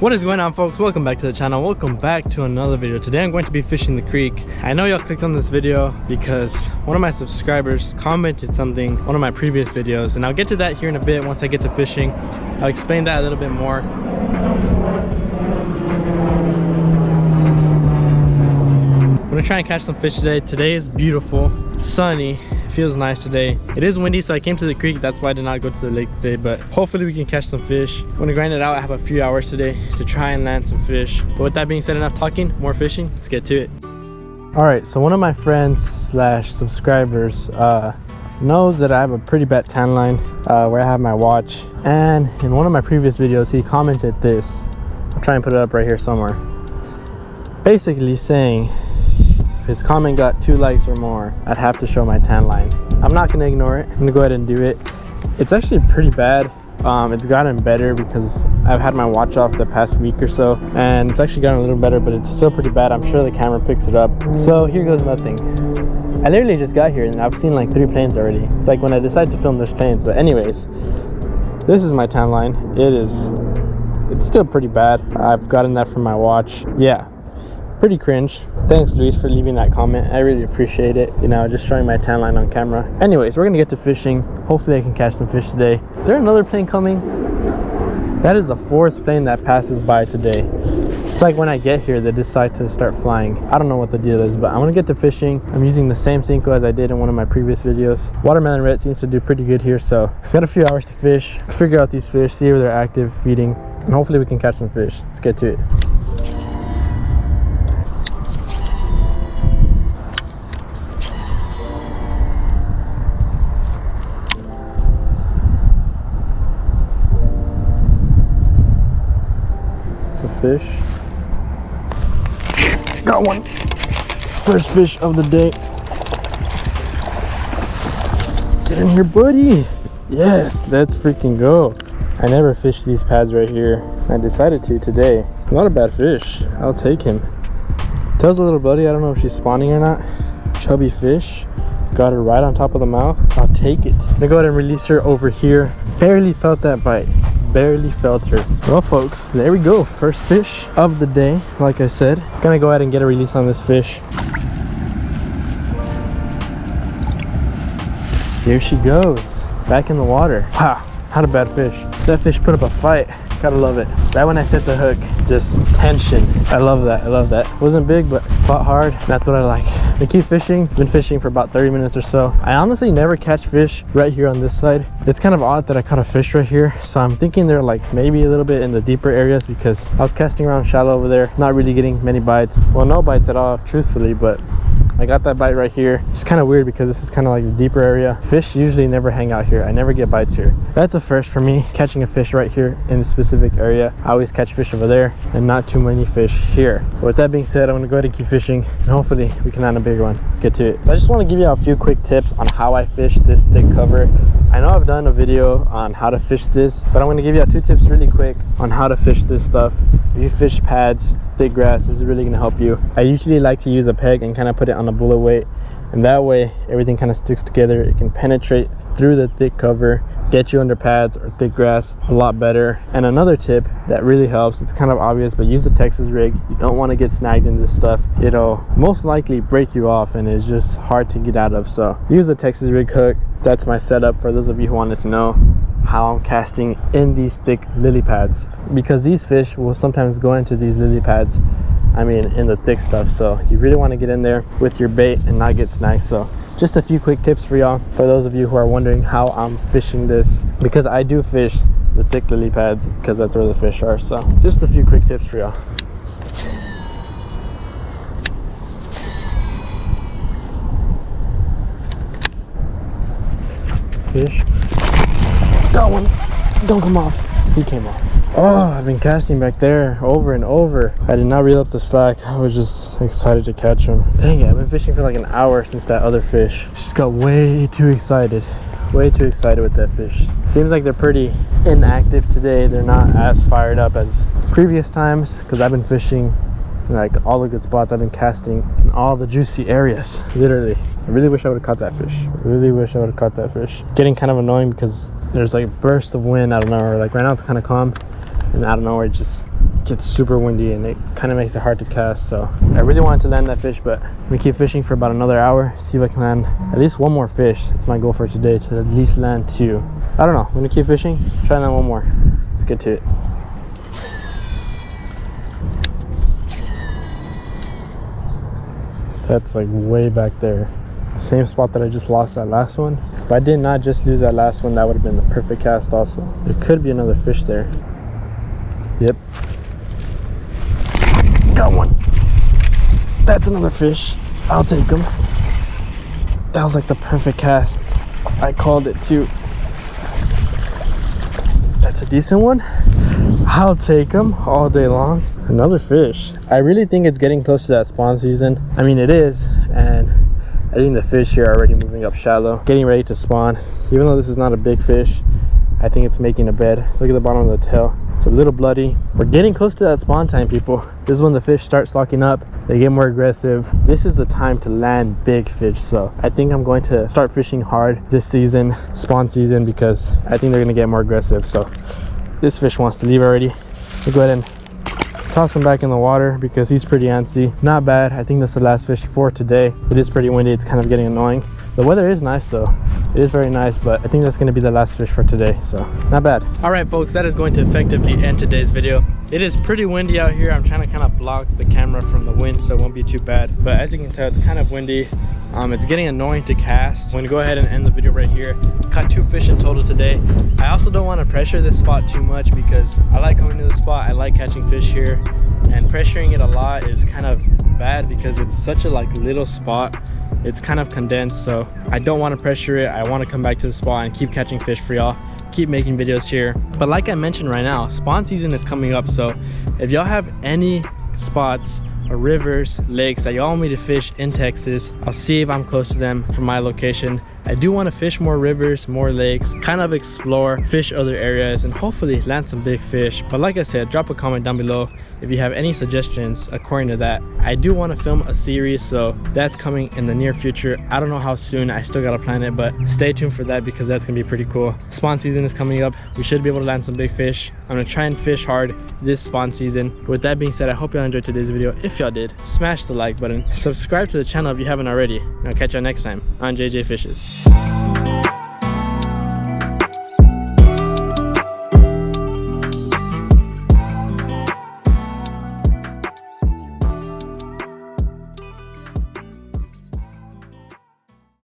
What is going on, folks? Welcome back to the channel. Welcome back to another video. Today I'm going to be fishing the creek. I know y'all clicked on this video because one of my subscribers commented something on one of my previous videos, and I'll get to that here in a bit. Once I get to fishing, I'll explain that a little bit more. I'm gonna try and catch some fish today. Today is beautiful, sunny. Feels nice today. It is windy, so I came to the creek. That's why I did not go to the lake today, but hopefully we can catch some fish. I'm gonna grind it out. I have a few hours today to try and land some fish. But with that being said, enough talking, more fishing. Let's get to it. All right, so one of my friends slash subscribers knows that I have a pretty bad tan line where I have my watch, and in one of my previous videos he commented this. I'll try and put it up right here somewhere, basically saying his comment got 2 likes or more, I'd have to show my tan line. I'm not gonna ignore it. I'm gonna go ahead and do it. It's actually pretty bad. It's gotten better because I've had my watch off the past week or so, and it's actually gotten a little better, but it's still pretty bad. I'm sure the camera picks it up. So here goes nothing. I literally just got here and I've seen like 3 planes already. It's like when I decide to film, there's planes. But anyways, this is my tan line. It's still pretty bad. I've gotten that from my watch. Yeah, pretty cringe. Thanks, Lews, for leaving that comment. I really appreciate it. You know, just showing my tan line on camera. Anyways, we're gonna get to fishing. Hopefully I can catch some fish today. Is there another plane coming? That is the 4th plane that passes by today. It's like when I get here, they decide to start flying. I don't know what the deal is, but I'm gonna get to fishing. I'm using the same Cinco as I did in one of my previous videos. Watermelon red seems to do pretty good here, so I've got a few hours to fish, figure out these fish, see where they're active, feeding, and hopefully we can catch some fish. Let's get to it. Fish. Got one. First fish of the day. Get in here, buddy. Yes, let's freaking go. I never fished these pads right here. I decided to today. Not a bad fish. I'll take him. Tells a little buddy. I don't know if she's spawning or not. Chubby fish. Got her right on top of the mouth. I'll take it. I'm gonna go ahead and release her over here. Barely felt that bite. Barely felt her. Well, folks, there we go. First fish of the day. Like I said, gonna go ahead and get a release on this fish. Here she goes, back in the water. Wow, not a bad fish. That fish put up a fight. Gotta love it. Right when I set the hook, just tension. I love that. I love that. Wasn't big, but fought hard. That's what I like. I keep fishing. Been fishing for about 30 minutes or so. I honestly never catch fish right here on this side. It's kind of odd that I caught a fish right here. So I'm thinking they're like maybe a little bit in the deeper areas because I was casting around shallow over there, not really getting many bites. Well, no bites at all, truthfully, but I got that bite right here. It's kind of weird because this is kind of like the deeper area. Fish usually never hang out here. I never get bites here. That's a first for me, catching a fish right here in this specific area. I always catch fish over there and not too many fish here. But with that being said, I'm gonna go ahead and keep fishing and hopefully we can land a bigger one. Let's get to it. So I just want to give you a few quick tips on how I fish this thick cover. I know I've done a video on how to fish this, but I'm going to give you 2 tips really quick on how to fish this stuff. If you fish pads, thick grass, this is really going to help you. I usually like to use a peg and kind of put it on a bullet weight, and that way everything kind of sticks together. It can penetrate through the thick cover, get you under pads or thick grass a lot better. And another tip that really helps, it's kind of obvious, but use a Texas rig. You don't want to get snagged in this stuff. It'll most likely break you off and it's just hard to get out of. So use a Texas rig hook. That's my setup for those of you who wanted to know how I'm casting in these thick lily pads, because these fish will sometimes go into these lily pads, I mean in the thick stuff. So you really want to get in there with your bait and not get snagged. So just a few quick tips for y'all, for those of you who are wondering how I'm fishing this, because I do fish the thick lily pads because that's where the fish are. So just a few quick tips for y'all. Fish. Got one. Don't come off. He came off. Oh, I've been casting back there over and over. I did not reel up the slack. I was just excited to catch him. Dang it, I've been fishing for like an hour since that other fish. Just got way too excited. Way too excited with that fish. Seems like they're pretty inactive today. They're not as fired up as previous times because I've been fishing like all the good spots. I've been casting in all the juicy areas, literally. I really wish I would have caught that fish. I really wish I would have caught that fish. It's getting kind of annoying because there's like bursts of wind out of nowhere. Like right now it's kind of calm, and out of nowhere it just gets super windy and it kind of makes it hard to cast. So I really wanted to land that fish, but I'm gonna keep fishing for about another hour, see if I can land at least one more fish. It's my goal for today, to at least land 2. I don't know, I'm gonna keep fishing, try and land one more. Let's get to it. That's like way back there. Same spot that I just lost that last one. If I did not just lose that last one, that would have been the perfect cast also. There could be another fish there. Yep. Got one. That's another fish. I'll take him. That was like the perfect cast. I called it too. That's a decent one. I'll take him all day long. Another fish. I really think it's getting close to that spawn season. I mean, it is, and I think the fish here are already moving up shallow, getting ready to spawn. Even though this is not a big fish, I think it's making a bed. Look at the bottom of the tail. It's a little bloody. We're getting close to that spawn time, people. This is when the fish start stocking up. They get more aggressive. This is the time to land big fish. So I think I'm going to start fishing hard this season, spawn season, because I think they're gonna get more aggressive. So this fish wants to leave already. We'll go ahead and toss him back in the water because he's pretty antsy. Not bad. I think that's the last fish for today. It is pretty windy. It's kind of getting annoying. The weather is nice though. It is very nice, but I think that's going to be the last fish for today, so not bad. All right, folks, that is going to effectively end today's video. It is pretty windy out here. I'm trying to kind of block the camera from the wind so it won't be too bad, but as you can tell, it's kind of windy. It's getting annoying to cast. I'm going to go ahead and end the video right here. Caught 2 fish in total today. I also don't want to pressure this spot too much because I like coming to the spot. I like catching fish here, and pressuring it a lot is kind of bad because it's such a little spot. It's kind of condensed, so I don't want to pressure it. I want to come back to the spot and keep catching fish for y'all, keep making videos here. But like I mentioned right now, spawn season is coming up, so if y'all have any spots or rivers, lakes that y'all want me to fish in Texas, I'll see if I'm close to them from my location. I do want to fish more rivers, more lakes, kind of explore, fish other areas, and hopefully land some big fish. But like I said, drop a comment down below if you have any suggestions according to that. I do want to film a series, so that's coming in the near future. I don't know how soon, I still gotta plan it, but stay tuned for that because that's gonna be pretty cool. Spawn season is coming up. We should be able to land some big fish. I'm gonna try and fish hard this spawn season. With that being said, I hope y'all enjoyed today's video. If y'all did, smash the like button, subscribe to the channel if you haven't already, and I'll catch y'all next time on JJ Fishes.